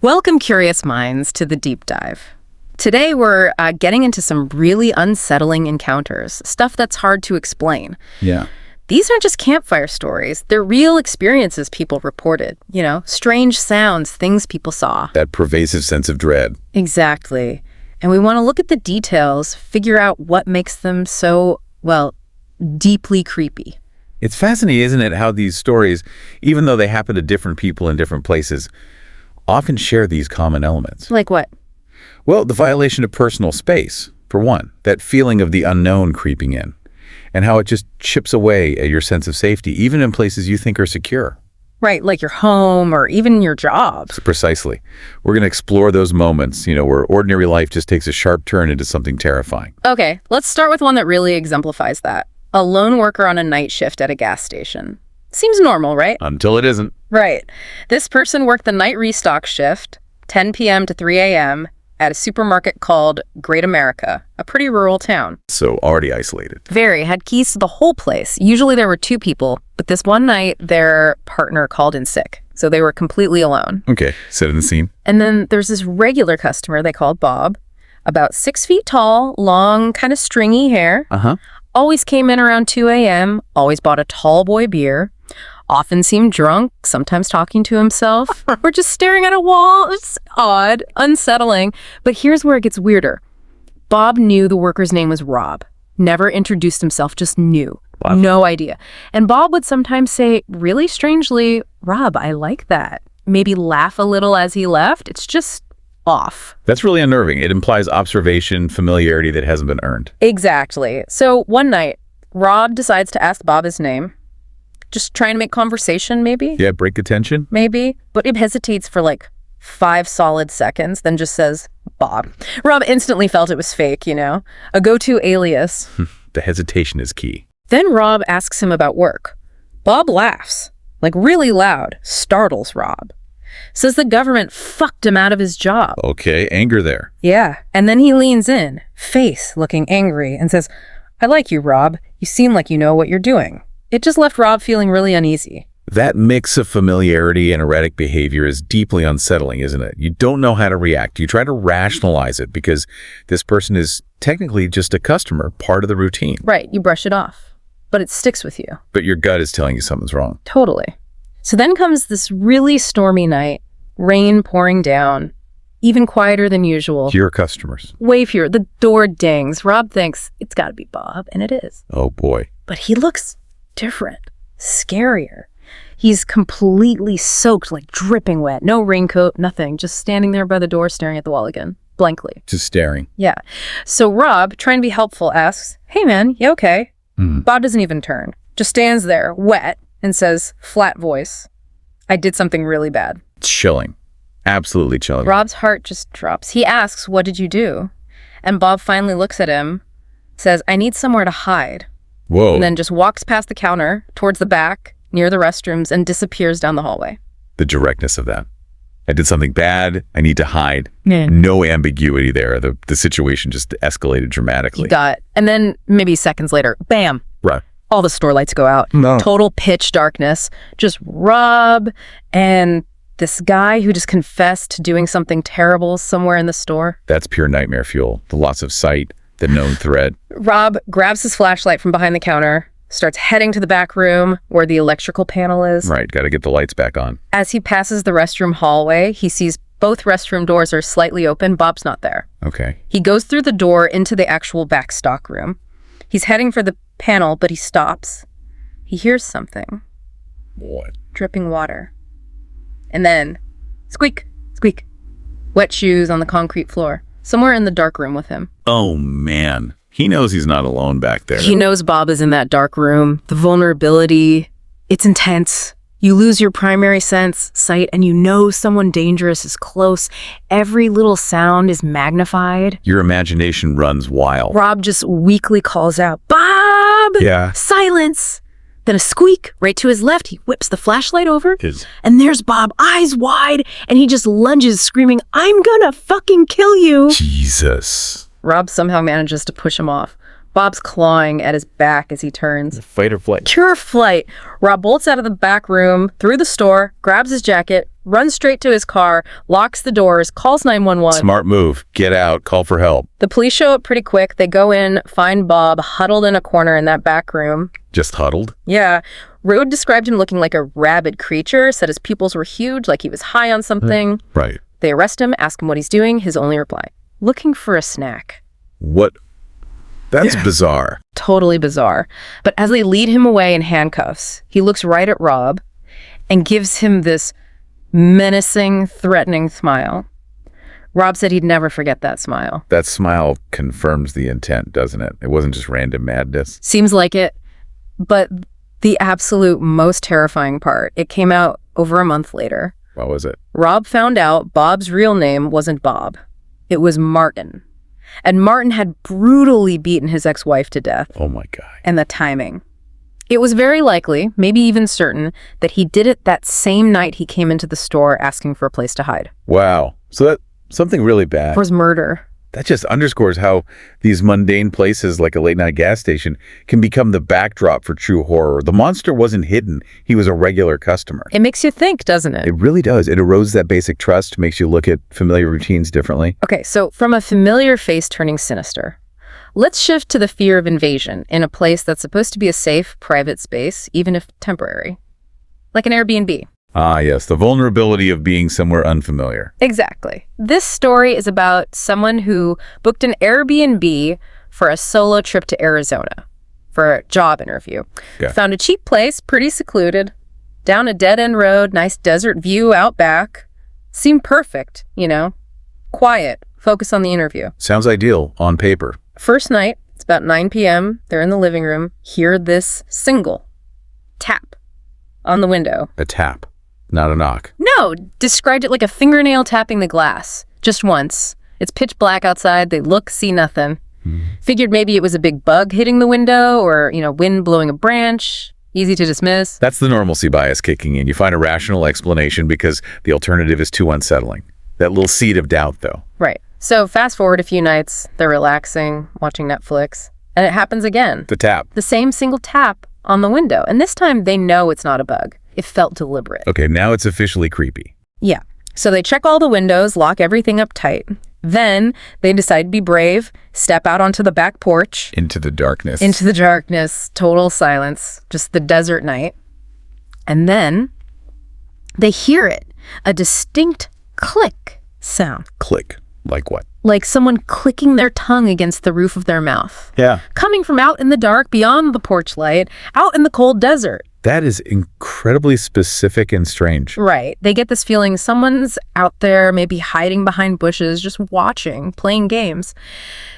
Welcome, curious minds, to the deep dive. Today we're getting into some really unsettling encounters, stuff that's hard to explain. Yeah. These aren't just campfire stories. They're real experiences people reported. Strange sounds, things people saw. That pervasive sense of dread. Exactly. And we want to look at the details, figure out what makes them so, deeply creepy. It's fascinating, isn't it, how these stories, even though they happen to different people in different places, often share these common elements. Like what? Well, the violation of personal space, for one. That feeling of the unknown creeping in. And how it just chips away at your sense of safety, even in places you think are secure. Right, like your home or even your job. Precisely. We're going to explore those moments, where ordinary life just takes a sharp turn into something terrifying. Okay, let's start with one that really exemplifies that. A lone worker on a night shift at a gas station. Seems normal, right? Until it isn't. Right. This person worked the night restock shift, 10 p.m. to 3 a.m., at a supermarket called Great America, a pretty rural town. So already isolated. Very. Had keys to the whole place. Usually there were two people, but this one night their partner called in sick, so they were completely alone. Okay, setting the scene. And then there's this regular customer they called Bob, about 6 feet tall, long, kind of stringy hair. Always came in around 2 a.m., always bought a tall boy beer, often seemed drunk, sometimes talking to himself, or just staring at a wall. It's odd, unsettling. But here's where it gets weirder. Bob knew the worker's name was Rob. Never introduced himself, just knew. Wow. No idea. And Bob would sometimes say, really strangely, Rob, I like that. Maybe laugh a little as he left. It's just off. That's really unnerving. It implies observation, familiarity that hasn't been earned. Exactly. So one night, Rob decides to ask Bob his name. Just trying to make conversation, maybe? Yeah, break the tension? Maybe. But it hesitates for 5 solid seconds, then just says, Bob. Rob instantly felt it was fake, a go-to alias. The hesitation is key. Then Rob asks him about work. Bob laughs, really loud, startles Rob. Says the government fucked him out of his job. Okay, anger there. Yeah, and then he leans in, face looking angry, and says, I like you, Rob. You seem like you know what you're doing. It just left Rob feeling really uneasy. That mix of familiarity and erratic behavior is deeply unsettling, isn't it? You don't know how to react. You try to rationalize it because this person is technically just a customer, part of the routine. Right, you brush it off, but it sticks with you. But your gut is telling you something's wrong. Totally. So then comes this really stormy night, rain pouring down, even quieter than usual. Fewer customers. Way fewer. The door dings. Rob thinks it's got to be Bob, and it is. Oh, boy. But he looks different, scarier. He's completely soaked, dripping wet. No raincoat, nothing. Just standing there by the door, staring at the wall again, blankly. Just staring. Yeah. So Rob, trying to be helpful, asks, hey man, you okay? Bob doesn't even turn. Just stands there, wet, and says, flat voice, I did something really bad. It's chilling. Absolutely chilling. Rob's heart just drops. He asks, what did you do? And Bob finally looks at him, says, I need somewhere to hide. Whoa. And then just walks past the counter, towards the back, near the restrooms, and disappears down the hallway. The directness of that. I did something bad. I need to hide. Yeah. No ambiguity there. The situation just escalated dramatically. You got it. And then maybe seconds later, bam. Right. All the store lights go out. No. Total pitch darkness. Just Rob and this guy who just confessed to doing something terrible somewhere in the store. That's pure nightmare fuel. The loss of sight, the known threat. Rob grabs his flashlight from behind the counter, starts heading to the back room where the electrical panel is. Right, got to get the lights back on. As he passes the restroom hallway, he sees both restroom doors are slightly open. Bob's not there. Okay. He goes through the door into the actual back stock room. He's heading for the panel, but he stops. He hears something. What? Dripping water. And then, squeak, squeak. Wet shoes on the concrete floor. Somewhere in the dark room with him. Oh, man. He knows he's not alone back there. He knows Bob is in that dark room. The vulnerability, it's intense. You lose your primary sense, sight, and you know someone dangerous is close. Every little sound is magnified. Your imagination runs wild. Rob just weakly calls out, Bob! Yeah. Silence! Then a squeak right to his left. He whips the flashlight over, and there's Bob, eyes wide, and he just lunges, screaming, I'm gonna fucking kill you! Jesus. Rob somehow manages to push him off. Bob's clawing at his back as he turns. Fight or flight. Pure flight. Rob bolts out of the back room, through the store, grabs his jacket, runs straight to his car, locks the doors, calls 911. Smart move. Get out. Call for help. The police show up pretty quick. They go in, find Bob huddled in a corner in that back room. Just huddled? Yeah. Rode described him looking like a rabid creature, said his pupils were huge, like he was high on something. Right. They arrest him, ask him what he's doing. His only reply, looking for a snack. What? That's bizarre. Totally bizarre. But as they lead him away in handcuffs, he looks right at Rob and gives him this menacing, threatening smile. Rob said he'd never forget that smile. That smile confirms the intent, doesn't it? It wasn't just random madness. Seems like it. But the absolute most terrifying part, it came out over a month later. What was it? Rob found out Bob's real name wasn't Bob. It was Martin. And Martin had brutally beaten his ex-wife to death. Oh my God. And the timing. It was very likely, maybe even certain, that he did it that same night he came into the store asking for a place to hide. Wow. So that's something really bad. It was murder. That just underscores how these mundane places like a late-night gas station can become the backdrop for true horror. The monster wasn't hidden. He was a regular customer. It makes you think, doesn't it? It really does. It erodes that basic trust, makes you look at familiar routines differently. Okay, so from a familiar face turning sinister, let's shift to the fear of invasion in a place that's supposed to be a safe, private space, even if temporary. Like an Airbnb. Ah, yes, the vulnerability of being somewhere unfamiliar. Exactly. This story is about someone who booked an Airbnb for a solo trip to Arizona for a job interview. Okay. Found a cheap place, pretty secluded, down a dead-end road, nice desert view out back. Seemed perfect, you know. Quiet, focus on the interview. Sounds ideal on paper. First night, it's about 9 p.m., they're in the living room, hear this single tap on the window. A tap, not a knock. No, described it like a fingernail tapping the glass. Just once. It's pitch black outside. They look, see nothing. Figured maybe it was a big bug hitting the window or, wind blowing a branch. Easy to dismiss. That's the normalcy bias kicking in. You find a rational explanation because the alternative is too unsettling. That little seed of doubt, though. Right. So fast forward a few nights. They're relaxing, watching Netflix. And it happens again. The tap. The same single tap on the window. And this time they know it's not a bug. It felt deliberate. Okay, now it's officially creepy. Yeah. So they check all the windows, lock everything up tight. Then they decide to be brave, step out onto the back porch. Into the darkness. Into the darkness, total silence, just the desert night. And then they hear it, a distinct click sound. Click. Like what? Like someone clicking their tongue against the roof of their mouth. Yeah. Coming from out in the dark, beyond the porch light, out in the cold desert. That is incredibly specific and strange. Right. They get this feeling someone's out there, maybe hiding behind bushes, just watching, playing games.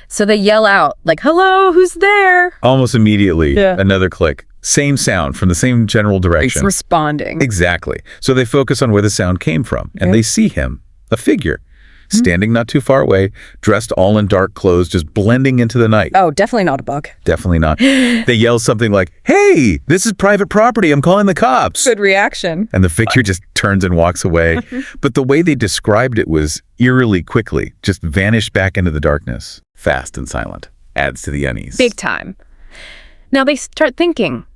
So they yell out, like, hello, who's there? Almost immediately, Yeah. Another click. Same sound from the same general direction. It's responding. Exactly. So they focus on where the sound came from, and Okay. they see him, a figure, standing not too far away, dressed all in dark clothes, just blending into the night. Oh, definitely not a bug. Definitely not. They yell something like, hey, this is private property. I'm calling the cops. Good reaction. And the figure just turns and walks away. But the way they described it was eerily quickly, just vanished back into the darkness. Fast and silent. Adds to the unease. Big time. Now they start thinking,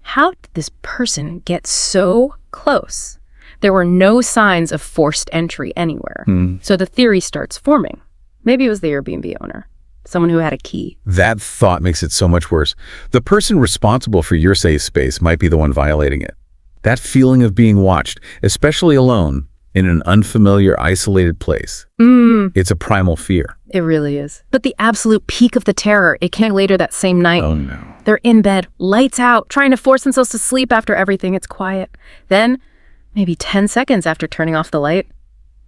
how did this person get so close? There were no signs of forced entry anywhere. So the theory starts forming. Maybe it was the Airbnb owner, someone who had a key. That thought makes it so much worse. The person responsible for your safe space might be the one violating it. That feeling of being watched, especially alone, in an unfamiliar, isolated place. It's a primal fear. It really is. But the absolute peak of the terror, it came later that same night. Oh, no. They're in bed, lights out, trying to force themselves to sleep after everything. It's quiet. Then, maybe 10 seconds after turning off the light,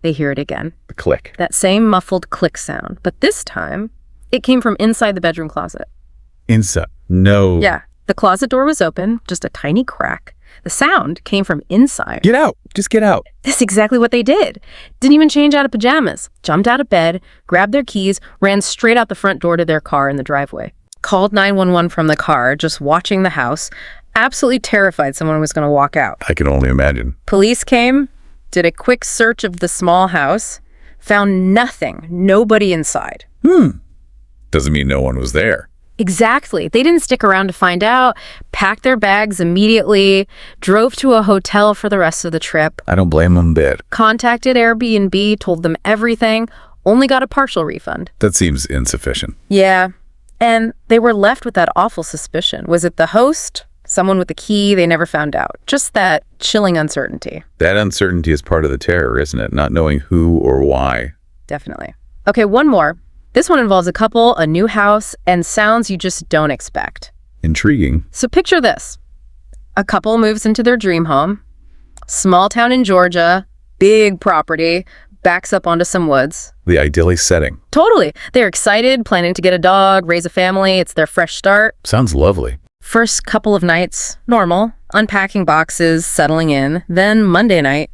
they hear it again. The click. That same muffled click sound. But this time, it came from inside the bedroom closet. Inside. No. Yeah. The closet door was open, just a tiny crack. The sound came from inside. Get out. Just get out. That's exactly what they did. Didn't even change out of pajamas. Jumped out of bed, grabbed their keys, ran straight out the front door to their car in the driveway. Called 911 from the car, just watching the house. Absolutely terrified someone was going to walk out. I can only imagine. Police came, did a quick search of the small house, found nothing, nobody inside. Doesn't mean no one was there. Exactly. They didn't stick around to find out, packed their bags immediately, drove to a hotel for the rest of the trip. I don't blame them a bit. Contacted Airbnb, told them everything, only got a partial refund. That seems insufficient. Yeah. And they were left with that awful suspicion. Was it the host? Someone with the key? They never found out. Just that chilling uncertainty. That uncertainty is part of the terror, isn't it? Not knowing who or why. Definitely. Okay, one more. This one involves a couple, a new house, and sounds you just don't expect. Intriguing. So picture this. A couple moves into their dream home. Small town in Georgia, big property, backs up onto some woods. The idyllic setting. Totally. They're excited, planning to get a dog, raise a family. It's their fresh start. Sounds lovely. First couple of nights, normal. Unpacking boxes, settling in. Then Monday night,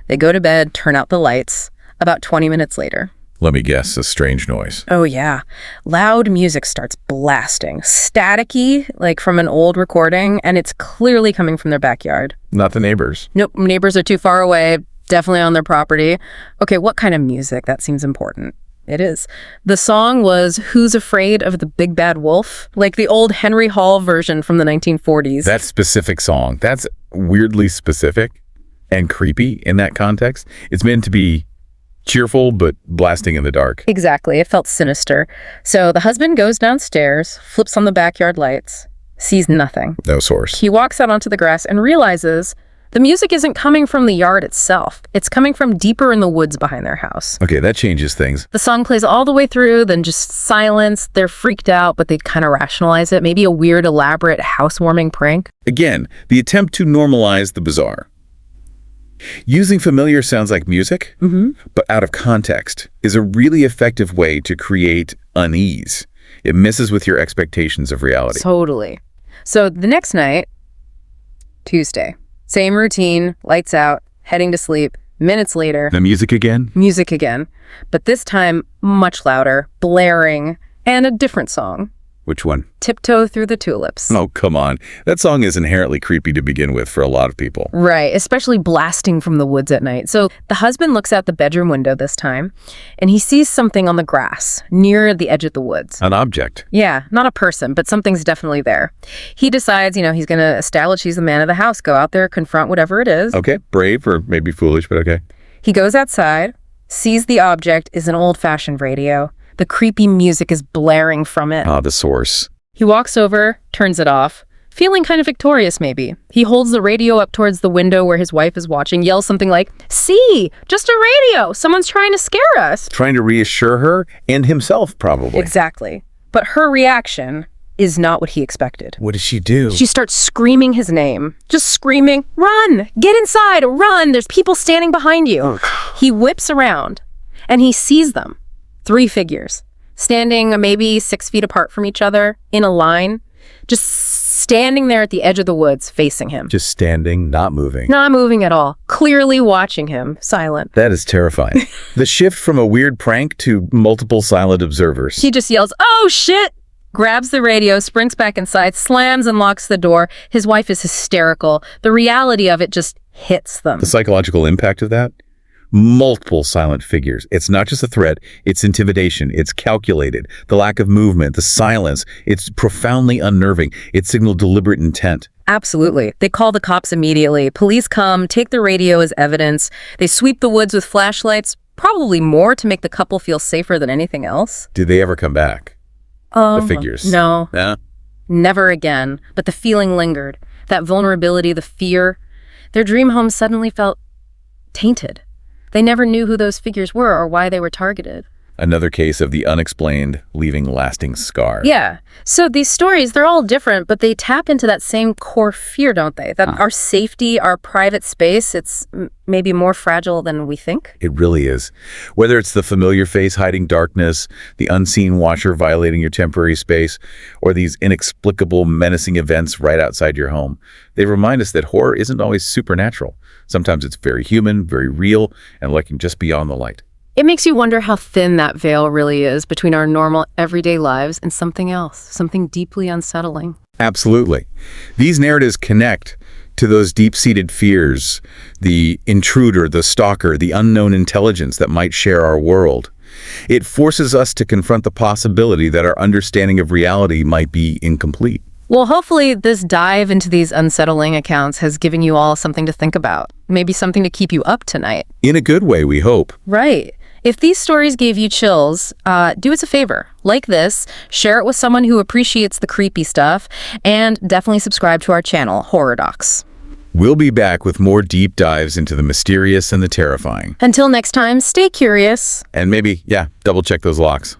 they go to bed, turn out the lights. About 20 minutes later. Let me guess, a strange noise. Oh, yeah. Loud music starts blasting. Staticky, like from an old recording, and it's clearly coming from their backyard. Not the neighbors. Nope, neighbors are too far away, definitely on their property. Okay, what kind of music? That seems important. It is. The song was Who's Afraid of the Big Bad Wolf? Like the old Henry Hall version from the 1940s. That specific song, that's weirdly specific and creepy in that context. It's meant to be cheerful, but blasting in the dark. Exactly. It felt sinister. So the husband goes downstairs, flips on the backyard lights, sees nothing. No source. He walks out onto the grass and realizes the music isn't coming from the yard itself. It's coming from deeper in the woods behind their house. Okay, that changes things. The song plays all the way through, then just silence. They're freaked out, but they kind of rationalize it. Maybe a weird, elaborate housewarming prank. Again, the attempt to normalize the bizarre. Using familiar sounds like music, but out of context, is a really effective way to create unease. It messes with your expectations of reality. Totally. So the next night, Tuesday, same routine, lights out, heading to sleep. Minutes later, The music again? music again, but this time much louder, blaring, and a different song. Which one? Tiptoe Through the Tulips. Oh, come on. That song is inherently creepy to begin with for a lot of people. Right, especially blasting from the woods at night. So the husband looks out the bedroom window this time, and he sees something on the grass near the edge of the woods. An object. Yeah, not a person, but something's definitely there. He decides, he's going to establish he's the man of the house, go out there, confront whatever it is. Okay, brave or maybe foolish, but okay. He goes outside, sees the object is an old-fashioned radio. The creepy music is blaring from it. Ah, the source. He walks over, turns it off, feeling kind of victorious maybe. He holds the radio up towards the window where his wife is watching, yells something like, "See, just a radio. Someone's trying to scare us." Trying to reassure her and himself, probably. Exactly. But her reaction is not what he expected. What does she do? She starts screaming his name. Just screaming, "Run! Get inside! Run! There's people standing behind you." He whips around, and he sees them. 3 figures, standing maybe 6 feet apart from each other, in a line, just standing there at the edge of the woods, facing him. Just standing, not moving. Not moving at all, clearly watching him, silent. That is terrifying. The shift from a weird prank to multiple silent observers. He just yells, "Oh, shit!" Grabs the radio, sprints back inside, slams and locks the door. His wife is hysterical. The reality of it just hits them. The psychological impact of that? Multiple silent figures. It's not just a threat, it's intimidation, it's calculated. The lack of movement, the silence, it's profoundly unnerving. It signaled deliberate intent. Absolutely. They call the cops immediately. Police come, take the radio as evidence. They sweep the woods with flashlights, probably more to make the couple feel safer than anything else. Did they ever come back? The figures? No. Yeah? Never again. But the feeling lingered. That vulnerability, the fear. Their dream home suddenly felt tainted. They never knew who those figures were or why they were targeted. Another case of the unexplained leaving lasting scars. Yeah. So these stories, they're all different, but they tap into that same core fear, don't they? That our safety, our private space, it's maybe more fragile than we think. It really is. Whether it's the familiar face hiding darkness, the unseen watcher violating your temporary space, or these inexplicable, menacing events right outside your home, they remind us that horror isn't always supernatural. Sometimes it's very human, very real, and lurking just beyond the light. It makes you wonder how thin that veil really is between our normal, everyday lives and something else, something deeply unsettling. Absolutely. These narratives connect to those deep-seated fears, the intruder, the stalker, the unknown intelligence that might share our world. It forces us to confront the possibility that our understanding of reality might be incomplete. Well, hopefully this dive into these unsettling accounts has given you all something to think about. Maybe something to keep you up tonight. In a good way, we hope. Right. If these stories gave you chills, do us a favor. Like this, share it with someone who appreciates the creepy stuff, and definitely subscribe to our channel, Horror Docs. We'll be back with more deep dives into the mysterious and the terrifying. Until next time, stay curious. And maybe, double check those locks.